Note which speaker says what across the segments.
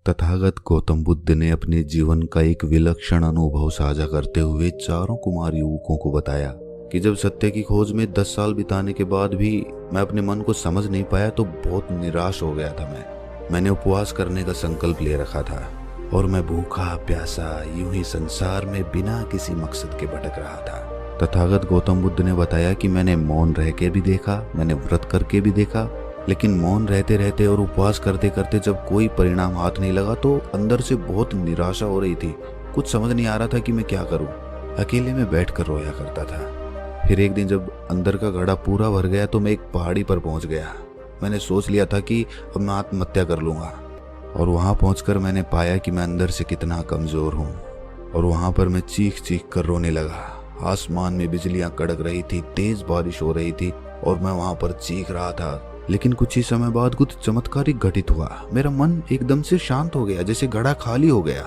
Speaker 1: तथागत गौतम बुद्ध ने अपने जीवन का एक विलक्षण अनुभव साझा करते हुए चारों कुमार युवकों को बताया कि जब सत्य की खोज में 10 साल बिताने के बाद भी मैं अपने मन को समझ नहीं पाया तो बहुत निराश हो गया था। मैंने उपवास करने का संकल्प ले रखा था और मैं भूखा प्यासा यूं ही संसार में बिना किसी मकसद के भटक रहा था। तथागत गौतम बुद्ध ने बताया कि मैंने मौन रह के भी देखा, मैंने व्रत करके भी देखा, लेकिन मौन रहते रहते और उपवास करते करते जब कोई परिणाम हाथ नहीं लगा तो अंदर से बहुत निराशा हो रही थी। कुछ समझ नहीं आ रहा था कि मैं क्या करूं। अकेले में बैठकर रोया करता था। फिर एक दिन जब अंदर का घड़ा पूरा भर गया तो मैं एक पहाड़ी पर पहुंच गया। मैंने सोच लिया था कि अब मैं आत्महत्या कर लूंगा और वहां पहुंचकर मैंने पाया कि मैं अंदर से कितना कमजोर हूं। और वहां पर मैं चीख चीख कर रोने लगा। आसमान में बिजलियां कड़क रही थी, तेज बारिश हो रही थी और मैं वहां पर चीख रहा था। लेकिन कुछ ही समय बाद कुछ चमत्कारिक घटित हुआ। मेरा मन एकदम से शांत हो गया, जैसे घड़ा खाली हो गया।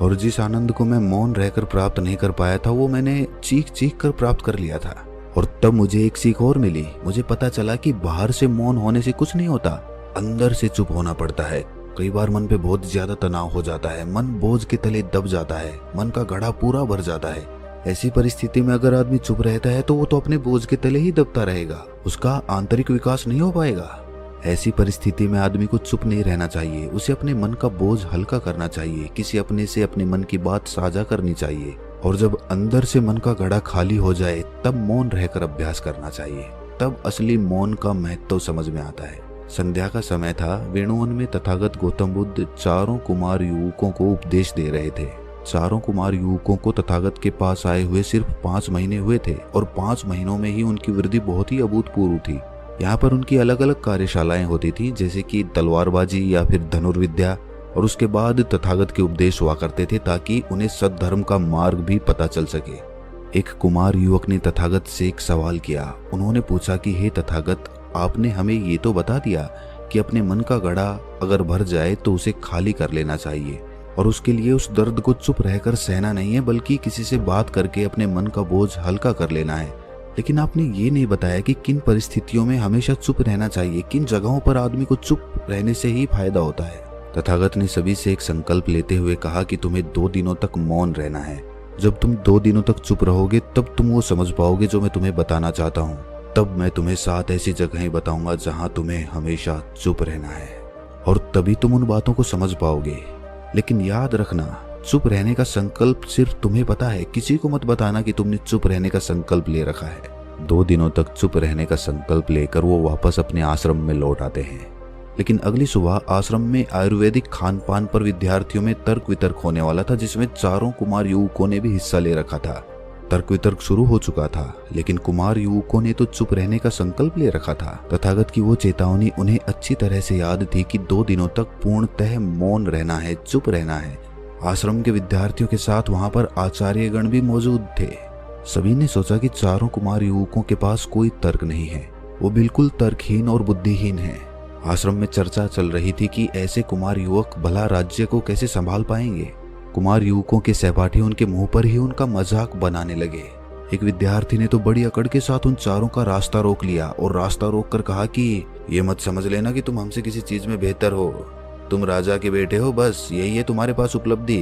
Speaker 1: और जिस आनंद को मैं मौन रहकर प्राप्त नहीं कर पाया था वो मैंने चीख चीख कर प्राप्त कर लिया था। और तब मुझे एक सीख और मिली। मुझे पता चला कि बाहर से मौन होने से कुछ नहीं होता, अंदर से चुप होना पड़ता है। कई बार मन पे बहुत ज्यादा तनाव हो जाता है, मन बोझ के तले दब जाता है, मन का घड़ा पूरा भर जाता है। ऐसी परिस्थिति में अगर आदमी चुप रहता है तो वो तो अपने बोझ के तले ही दबता रहेगा, उसका आंतरिक विकास नहीं हो पाएगा। ऐसी परिस्थिति में आदमी को चुप नहीं रहना चाहिए, उसे अपने मन का बोझ हल्का करना चाहिए, किसी अपने से अपने मन की बात साझा करनी चाहिए। और जब अंदर से मन का घड़ा खाली हो जाए तब मौन रहकर अभ्यास करना चाहिए। तब असली मौन का महत्व समझ में आता है। संध्या का समय था। वेणुवन में तथागत गौतम बुद्ध चारों कुमार युवकों को उपदेश दे रहे थे। चारों कुमार युवकों को तथागत के पास आए हुए सिर्फ 5 महीने हुए थे और 5 महीनों में ही उनकी वृद्धि बहुत ही अभूतपूर्व थी। यहाँ पर उनकी अलग अलग कार्यशालाएं होती थी, जैसे कि तलवारबाजी या फिर धनुर्विद्या। और उसके बाद तथागत के उपदेश हुआ करते थे ताकि उन्हें सद्धर्म का मार्ग भी पता चल सके। एक कुमार युवक ने तथागत से एक सवाल किया। उन्होंने पूछा कि हे तथागत, आपने हमें ये तो बता दिया कि अपने मन का घड़ा अगर भर जाए तो उसे खाली कर लेना चाहिए और उसके लिए उस दर्द को चुप रहकर सहना नहीं है बल्कि किसी से बात करके अपने मन का बोझ हल्का कर लेना है। लेकिन आपने ये नहीं बताया कि किन परिस्थितियों में हमेशा चुप रहना चाहिए, किन जगहों पर आदमी को चुप रहने से ही फायदा होता है। तथागत ने सभी से एक संकल्प लेते हुए कहा कि तुम्हें 2 दिनों तक मौन रहना है। जब तुम 2 दिनों तक चुप रहोगे तब तुम वो समझ पाओगे जो मैं तुम्हें बताना चाहता हूँ। तब मैं तुम्हें 7 ऐसी जगहें बताऊंगा जहाँ तुम्हें हमेशा चुप रहना है और तभी तुम उन बातों को समझ पाओगे। लेकिन याद रखना, चुप रहने का संकल्प सिर्फ तुम्हें पता है, किसी को मत बताना कि तुमने चुप रहने का संकल्प ले रखा है। 2 दिनों तक चुप रहने का संकल्प लेकर वो वापस अपने आश्रम में लौट आते हैं। लेकिन अगली सुबह आश्रम में आयुर्वेदिक खान पान पर विद्यार्थियों में तर्क वितर्क होने वाला था, जिसमें चारों कुमार युवकों ने भी हिस्सा ले रखा था। तर्क वितर्क शुरू हो चुका था, लेकिन कुमार युवकों ने तो चुप रहने का संकल्प ले रखा था। तथागत की वो चेतावनी उन्हें अच्छी तरह से याद थी कि 2 दिनों तक पूर्णतः मौन रहना है, चुप रहना है। आश्रम के विद्यार्थियों के साथ वहां पर आचार्यगण भी मौजूद थे। सभी ने सोचा कि चारों कुमार युवकों के पास कोई तर्क नहीं है, वो बिल्कुल तर्कहीन और बुद्धिहीन है। आश्रम में चर्चा चल रही थी कि ऐसे कुमार युवक भला राज्य को कैसे संभाल पाएंगे। कुमार युवकों के सहपाठी उनके मुंह पर ही उनका मजाक बनाने लगे। एक विद्यार्थी ने तो बड़ी अकड़ के साथ उन चारों का रास्ता रोक लिया और रास्ता रोक कर कहा कि ये मत समझ लेना कि तुम हमसे किसी चीज में बेहतर हो, तुम राजा के बेटे हो, बस यही है तुम्हारे पास उपलब्धि।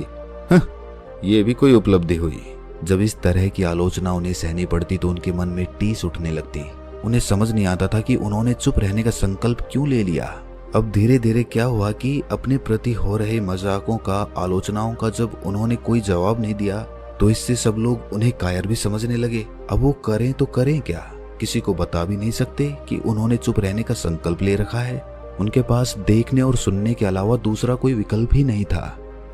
Speaker 1: ये भी कोई उपलब्धि हुई। जब इस तरह की आलोचना उन्हें सहनी पड़ती तो उनके मन में टीस उठने लगती। उन्हें समझ नहीं आता था कि उन्होंने चुप रहने का संकल्प क्यों ले लिया। अब धीरे धीरे क्या हुआ कि अपने प्रति हो रहे मजाकों का, आलोचनाओं का जब उन्होंने कोई जवाब नहीं दिया तो इससे सब लोग उन्हें कायर भी समझने लगे। अब वो करें तो करें क्या, किसी को बता भी नहीं सकते कि उन्होंने चुप रहने का संकल्प ले रखा है। उनके पास देखने और सुनने के अलावा दूसरा कोई विकल्प ही नहीं था।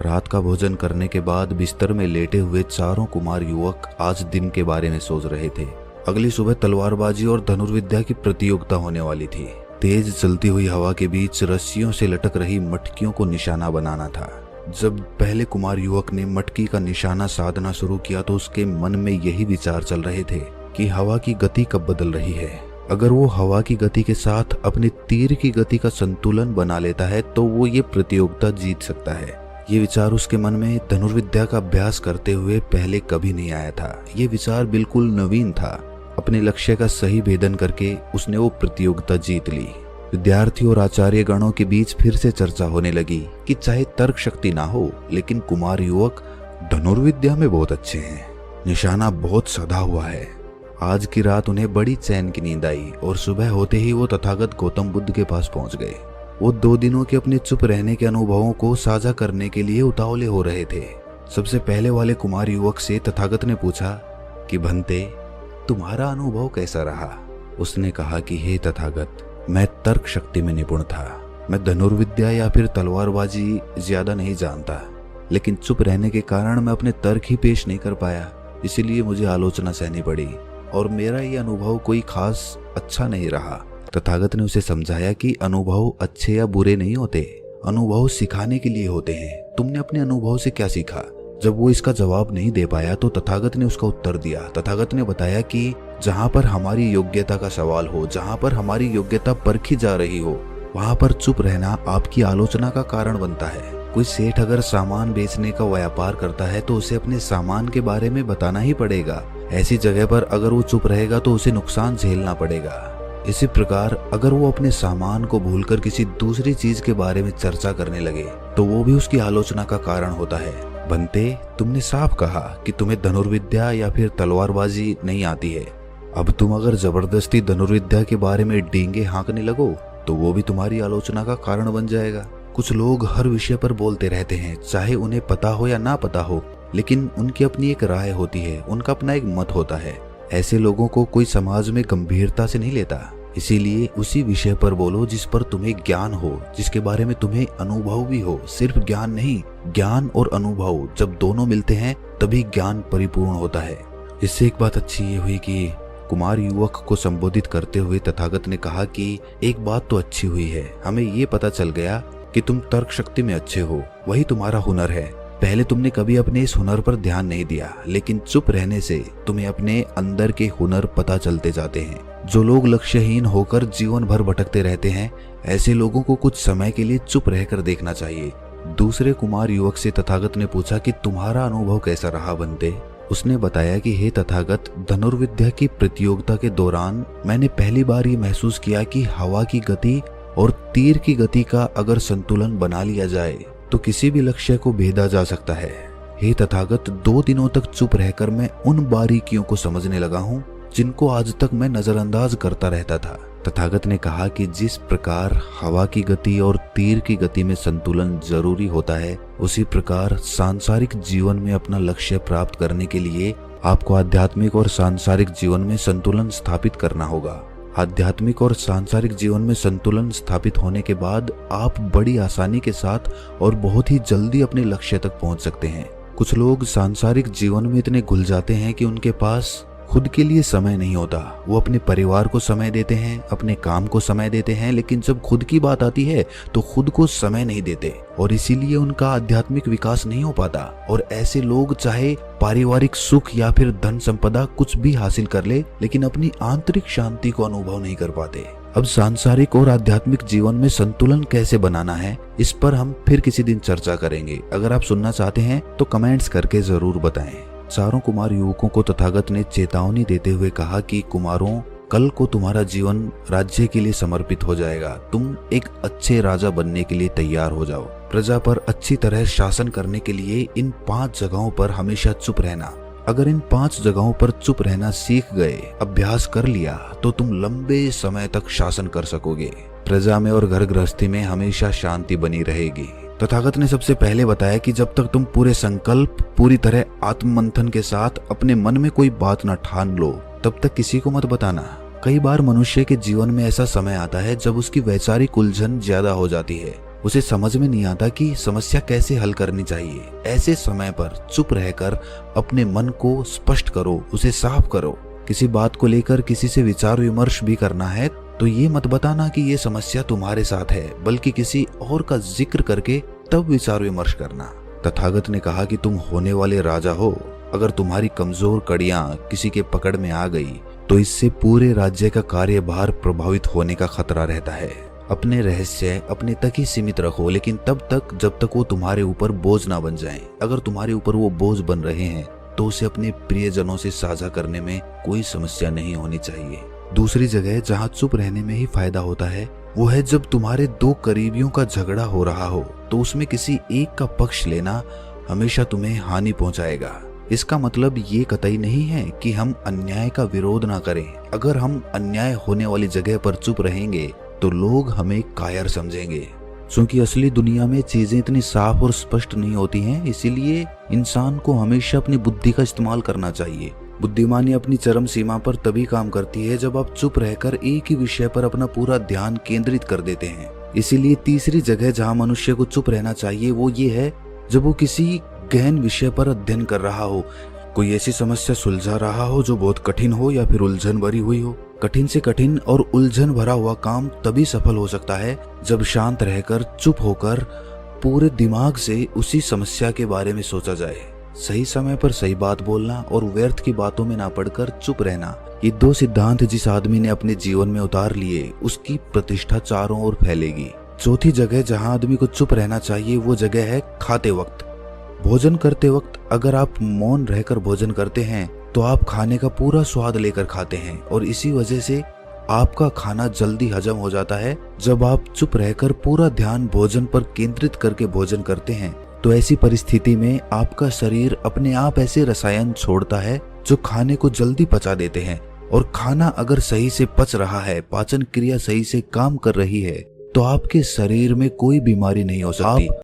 Speaker 1: रात का भोजन करने के बाद बिस्तर में लेटे हुए चारों कुमार युवक आज दिन के बारे में सोच रहे थे। अगली सुबह तलवारबाजी और धनुर्विद्या की प्रतियोगिता होने वाली थी। तेज चलती हुई हवा के बीच रस्सियों से लटक रही मटकियों को निशाना बनाना था। जब पहले कुमार युवक ने मटकी का निशाना साधना शुरू किया तो उसके मन में यही विचार चल रहे थे कि हवा की गति कब बदल रही है। अगर वो हवा की गति के साथ अपने तीर की गति का संतुलन बना लेता है तो वो ये प्रतियोगिता जीत सकता है। ये विचार उसके मन में धनुर्विद्या का अभ्यास करते हुए पहले कभी नहीं आया था। ये विचार बिल्कुल नवीन था। अपने लक्ष्य का सही भेदन करके उसने वो प्रतियोगिता जीत ली। विद्यार्थी और आचार्य गणों के बीच फिर से चर्चा होने लगी कि चाहे तर्क शक्ति ना हो, लेकिन कुमार युवक धनुर्विद्या में बहुत अच्छे हैं। निशाना बहुत सधा हुआ है। आज की रात उन्हें बड़ी चैन की नींद आई और सुबह होते ही वो तथागत गौतम बुद्ध के पास पहुंच गए। वो 2 दिनों के अपने चुप रहने के अनुभवों को साझा करने के लिए उतावले हो रहे थे। सबसे पहले वाले कुमार युवक से तथागत ने पूछा कि भंते, तुम्हारा अनुभव कैसा रहा? उसने कहा कि हे तथागत, मैं तर्क शक्ति में निपुण था। मैं धनुर्विद्या या फिर तलवारबाजी ज्यादा नहीं जानता, लेकिन चुप रहने के कारण मैं अपने तर्क ही पेश नहीं कर पाया, इसीलिए मुझे आलोचना सहनी पड़ी और मेरा ये अनुभव कोई खास अच्छा नहीं रहा। तथागत ने उसे समझाया कि अनुभव अच्छे या बुरे नहीं होते, अनुभव सिखाने के लिए होते हैं। तुमने अपने अनुभव से क्या सीखा? जब वो इसका जवाब नहीं दे पाया तो तथागत ने उसका उत्तर दिया। तथागत ने बताया कि जहाँ पर हमारी योग्यता का सवाल हो, जहाँ पर हमारी योग्यता परखी जा रही हो, वहाँ पर चुप रहना आपकी आलोचना का कारण बनता है। कोई सेठ अगर सामान बेचने का व्यापार करता है तो उसे अपने सामान के बारे में बताना ही पड़ेगा। ऐसी जगह पर अगर वो चुप रहेगा तो उसे नुकसान झेलना पड़ेगा। इसी प्रकार अगर वो अपने सामान को भूलकर किसी दूसरी चीज के बारे में चर्चा करने लगे तो वो भी उसकी आलोचना का कारण होता है। बंते, तुमने साफ कहा कि तुम्हें धनुर्विद्या या फिर तलवारबाजी नहीं आती है। अब तुम अगर जबरदस्ती धनुर्विद्या के बारे में डींगे हाँकने लगो तो वो भी तुम्हारी आलोचना का कारण बन जाएगा। कुछ लोग हर विषय पर बोलते रहते हैं, चाहे उन्हें पता हो या ना पता हो, लेकिन उनकी अपनी एक राय होती है, उनका अपना एक मत होता है। ऐसे लोगों को कोई समाज में गंभीरता से नहीं लेता। इसीलिए उसी विषय पर बोलो जिस पर तुम्हें ज्ञान हो, जिसके बारे में तुम्हें अनुभव भी हो। सिर्फ ज्ञान नहीं, ज्ञान और अनुभव जब दोनों मिलते हैं तभी ज्ञान परिपूर्ण होता है। इससे एक बात अच्छी ये हुई कि कुमार युवक को संबोधित करते हुए तथागत ने कहा कि एक बात तो अच्छी हुई है, हमें ये पता चल गया कि तुम तर्क शक्ति में अच्छे हो, वही तुम्हारा हुनर है। पहले तुमने कभी अपने इस हुनर पर ध्यान नहीं दिया, लेकिन चुप रहने से तुम्हें अपने अंदर के हुनर पता चलते जाते हैं। जो लोग लक्ष्यहीन होकर जीवन भर भटकते रहते हैं, ऐसे लोगों को कुछ समय के लिए चुप रहकर देखना चाहिए। दूसरे कुमार युवक से तथागत ने पूछा कि तुम्हारा अनुभव कैसा रहा बंते? उसने बताया कि हे तथागत, धनुर्विद्या की प्रतियोगिता के दौरान मैंने पहली बार ये महसूस किया कि हवा की गति और तीर की गति का अगर संतुलन बना लिया जाए तो किसी भी लक्ष्य को भेदा जा सकता है। हे तथागत, 2 दिनों तक चुप रहकर मैं उन बारीकियों को समझने लगा हूँ जिनको आज तक मैं नजरअंदाज करता रहता था। तथागत ने कहा कि जिस प्रकार हवा की गति और तीर की गति में संतुलन जरूरी होता है, उसी प्रकार सांसारिक जीवन में अपना लक्ष्य प्राप्त करने के लिए आपको आध्यात्मिक और सांसारिक जीवन में संतुलन स्थापित करना होगा। आध्यात्मिक और सांसारिक जीवन में संतुलन स्थापित होने के बाद आप बड़ी आसानी के साथ और बहुत ही जल्दी अपने लक्ष्य तक पहुंच सकते हैं। कुछ लोग सांसारिक जीवन में इतने घुल जाते हैं कि उनके पास खुद के लिए समय नहीं होता। वो अपने परिवार को समय देते हैं, अपने काम को समय देते हैं, लेकिन जब खुद की बात आती है तो खुद को समय नहीं देते और इसीलिए उनका आध्यात्मिक विकास नहीं हो पाता। और ऐसे लोग चाहे पारिवारिक सुख या फिर धन संपदा कुछ भी हासिल कर ले, लेकिन अपनी आंतरिक शांति को अनुभव नहीं कर पाते। अब सांसारिक और आध्यात्मिक जीवन में संतुलन कैसे बनाना है, इस पर हम फिर किसी दिन चर्चा करेंगे। अगर आप सुनना चाहते हैं तो कमेंट्स करके जरूर बताएं। चारों कुमार युवकों को तथागत ने चेतावनी देते हुए कहा कि कुमारों, कल को तुम्हारा जीवन राज्य के लिए समर्पित हो जाएगा। तुम एक अच्छे राजा बनने के लिए तैयार हो जाओ। प्रजा पर अच्छी तरह शासन करने के लिए इन 5 जगहों पर हमेशा चुप रहना। अगर इन 5 जगहों पर चुप रहना सीख गए, अभ्यास कर लिया, तो तुम लंबे समय तक शासन कर सकोगे। प्रजा में और घर गृहस्थी में हमेशा शांति बनी रहेगी। तथागत ने सबसे पहले बताया कि जब तक तुम पूरे संकल्प, पूरी तरह आत्ममंथन के साथ अपने मन में कोई बात न ठान लो, तब तक किसी को मत बताना। कई बार मनुष्य के जीवन में ऐसा समय आता है जब उसकी वैचारिक उलझन ज्यादा हो जाती है, उसे समझ में नहीं आता कि समस्या कैसे हल करनी चाहिए। ऐसे समय पर चुप रहकर अपने मन को स्पष्ट करो, उसे साफ करो। किसी बात को लेकर किसी से विचार विमर्श भी करना है तो ये मत बताना कि ये समस्या तुम्हारे साथ है, बल्कि किसी और का जिक्र करके तब विचार विमर्श करना। तथागत ने कहा कि तुम होने वाले राजा हो। अगर तुम्हारी कमजोर कड़ियां किसी के पकड़ में आ गई तो इससे पूरे राज्य का कार्यभार प्रभावित होने का खतरा रहता है। अपने रहस्य अपने तक ही सीमित रखो, लेकिन तब तक जब तक वो तुम्हारे ऊपर बोझ ना बन जाएं। अगर तुम्हारे ऊपर वो बोझ बन रहे हैं तो उसे अपने प्रियजनों से साझा करने में कोई समस्या नहीं होनी चाहिए। दूसरी जगह जहाँ चुप रहने में ही फायदा होता है वो है जब तुम्हारे दो करीबियों का झगड़ा हो रहा हो तो उसमें किसी एक का पक्ष लेना हमेशा तुम्हें हानि पहुंचाएगा। इसका मतलब ये कतई नहीं है कि हम अन्याय का विरोध ना करें। अगर हम अन्याय होने वाली जगह पर चुप रहेंगे तो लोग हमें कायर समझेंगे। क्योंकि असली दुनिया में चीजें इतनी साफ और स्पष्ट नहीं होती हैं, इसीलिए इंसान को हमेशा अपनी बुद्धि का इस्तेमाल करना चाहिए। बुद्धिमानी अपनी चरम सीमा पर तभी काम करती है जब आप चुप रहकर एक ही विषय पर अपना पूरा ध्यान केंद्रित कर देते हैं। इसीलिए तीसरी जगह जहाँ मनुष्य को चुप रहना चाहिए वो ये है जब वो किसी गहन विषय पर अध्ययन कर रहा हो, कोई ऐसी समस्या सुलझा रहा हो जो बहुत कठिन हो या फिर उलझन भरी हुई हो। कठिन से कठिन और उलझन भरा हुआ काम तभी सफल हो सकता है जब शांत रहकर चुप होकर पूरे दिमाग से उसी समस्या के बारे में सोचा जाए। सही समय पर सही बात बोलना और व्यर्थ की बातों में ना पड़कर चुप रहना, ये दो सिद्धांत जिस आदमी ने अपने जीवन में उतार लिए उसकी प्रतिष्ठा चारों ओर फैलेगी। चौथी जगह जहां आदमी को चुप रहना चाहिए वो जगह है खाते वक्त। भोजन करते वक्त अगर आप मौन रहकर भोजन करते हैं तो आप खाने का पूरा स्वाद लेकर खाते हैं और इसी वजह से आपका खाना जल्दी हजम हो जाता है। जब आप चुप रहकर पूरा ध्यान भोजन पर केंद्रित करके भोजन करते हैं तो ऐसी परिस्थिति में आपका शरीर अपने आप ऐसे रसायन छोड़ता है जो खाने को जल्दी पचा देते हैं। और खाना अगर सही से पच रहा है, पाचन क्रिया सही से काम कर रही है तो आपके शरीर में कोई बीमारी नहीं हो सकती।